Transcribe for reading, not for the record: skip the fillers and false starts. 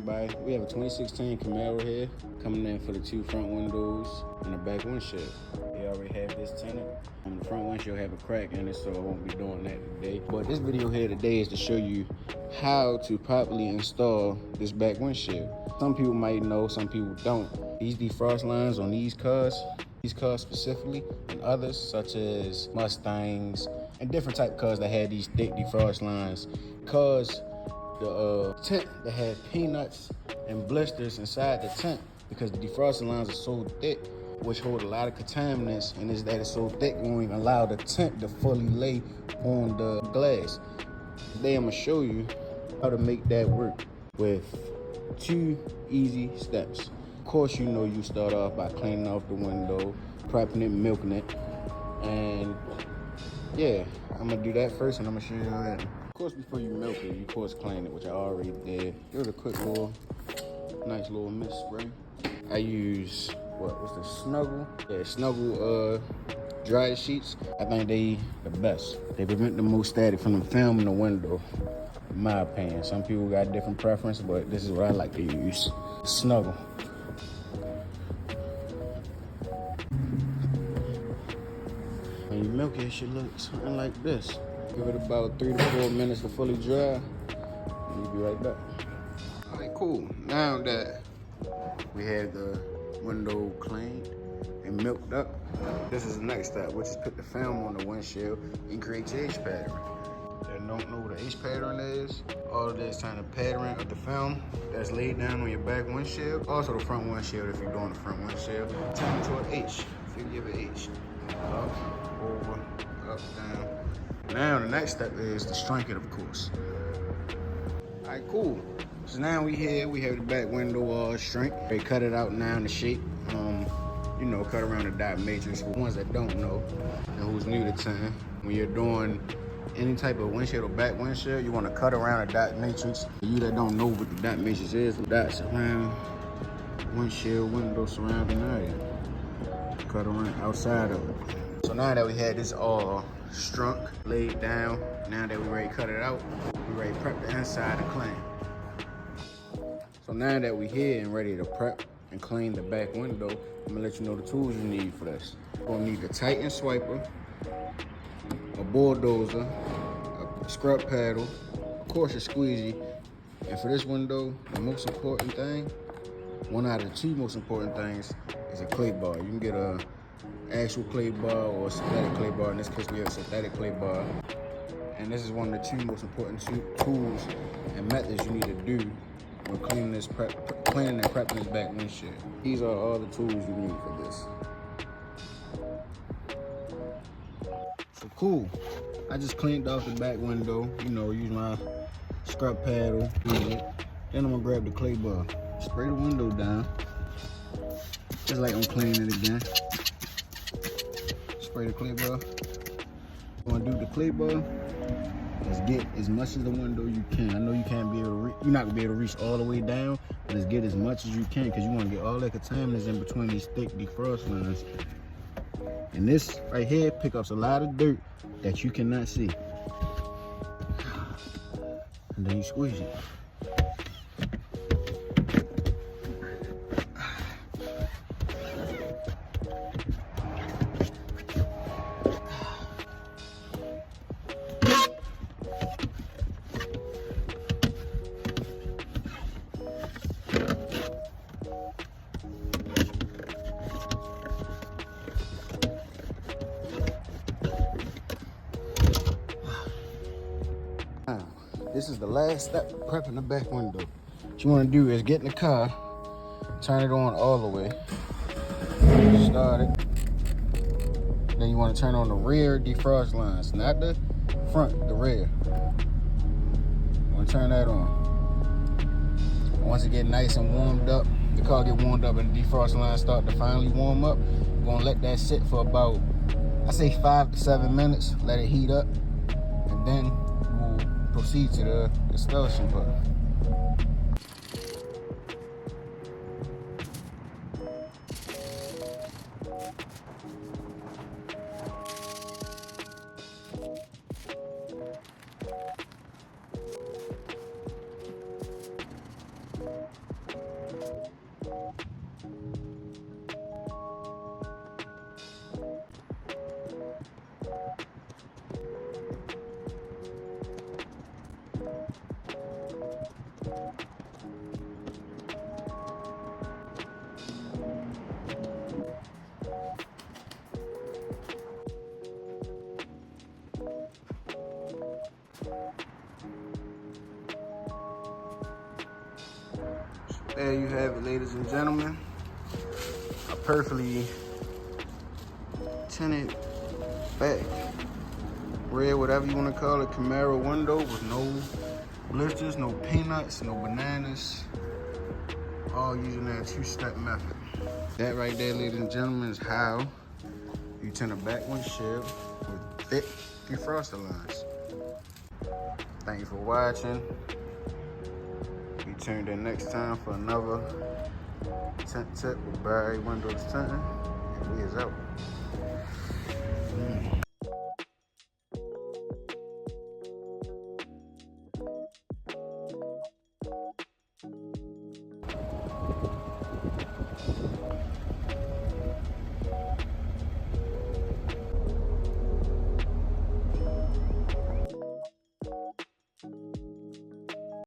everybody. We have a 2016 Camaro here, coming in for the 2 front windows and the back windshield. We already have this tinted. The front windshield have a crack in it, so I won't be doing that today. But this video here today is to show you how to properly install this back windshield. Some people might know, some people don't. These defrost lines on these cars specifically, and others such as Mustangs and different type of cars that had these thick defrost lines, because the tint that had peanuts and blisters inside the tint, because the defrosting lines are so thick, which hold a lot of contaminants, and is that it's so thick, it won't even allow the tint to fully lay on the glass. Today I'm gonna show you how to make that work with 2 easy steps. Of course, you know you start off by cleaning off the window, prepping it, milking it, and yeah, I'm gonna do that first, and I'm gonna show you that. Of course, before you milk it, you of course clean it, which I already did. Give it a quick little, nice little mist spray. I use, what's the Snuggle? Yeah, Snuggle dryer sheets. I think they the best. They prevent the most static from the film in the window, in my opinion. Some people got different preference, but this is what I like to use. Snuggle. When you milk it, it should look something like this. Give it about 3 to 4 minutes to fully dry. We'll be right back. All right, cool. Now that we have the window cleaned and milked up, this is the next step, which is put the film on the windshield and create your H pattern. That don't know what the H pattern is, all it is trying to pattern of the film that's laid down on your back windshield, also the front windshield if you're doing the front windshield. Turn it to an H, if you give it H. Up, over, up, down. Now the next step is to shrink it, of course. All right, cool. So now we have the back window all shrink. They cut it out now in the shape. You know, cut around the dot matrix. For ones that don't know and who's new to tinting, when you're doing any type of windshield or back windshield, you want to cut around a dot matrix. For you that don't know what the dot matrix is, the dots around windshield, window surrounding area. Cut around outside of it. So now that we had this all shrunk, laid down, now that we ready to cut it out, we ready to prep the inside and clean. So now that we here and ready to prep and clean the back window, I'm gonna let you know the tools you need for this. You're gonna need the Titan swiper, a bulldozer, a scrub paddle, of course a squeegee, and for this window, the most important thing, one out of the 2 most important things, is a clay bar. You can get a actual clay bar or a synthetic clay bar. In this case, we have a synthetic clay bar. And this is one of the 2 most important tools and methods you need to do when cleaning and prepping this back windshield. These are all the tools you need for this. So cool. I just cleaned off the back window, you know, use my scrub paddle, then I'm gonna grab the clay bar. Spray the window down, just like I'm cleaning it again. Spray the clay bar. You wanna do the clay bar, just get as much of the window you can. I know you can't be able to you're not gonna be able to reach all the way down, but just get as much as you can, because you wanna get all that contaminants in between these thick defrost lines. And this right here picks up a lot of dirt that you cannot see. And then you squeeze it. This is the last step of prepping the back window. What you want to do is get in the car, turn it on all the way, start it. Then you want to turn on the rear defrost lines, not the front, the rear. You want to turn that on. Once it get nice and warmed up, the car get warmed up and the defrost lines start to finally warm up, you're going to let that sit for about, I say 5 to 7 minutes, let it heat up, and then proceed to the installation part. there you have it, ladies and gentlemen. A perfectly tinted back, red, whatever you want to call it, Camaro window with no blisters, no peanuts, no bananas, all using that two-step method. That right there, ladies and gentlemen, is how you tint a back windshield with thick defroster lines. Thank you for watching. We tune in next time for another tint tip with Barry Windows Tinting, and we is out.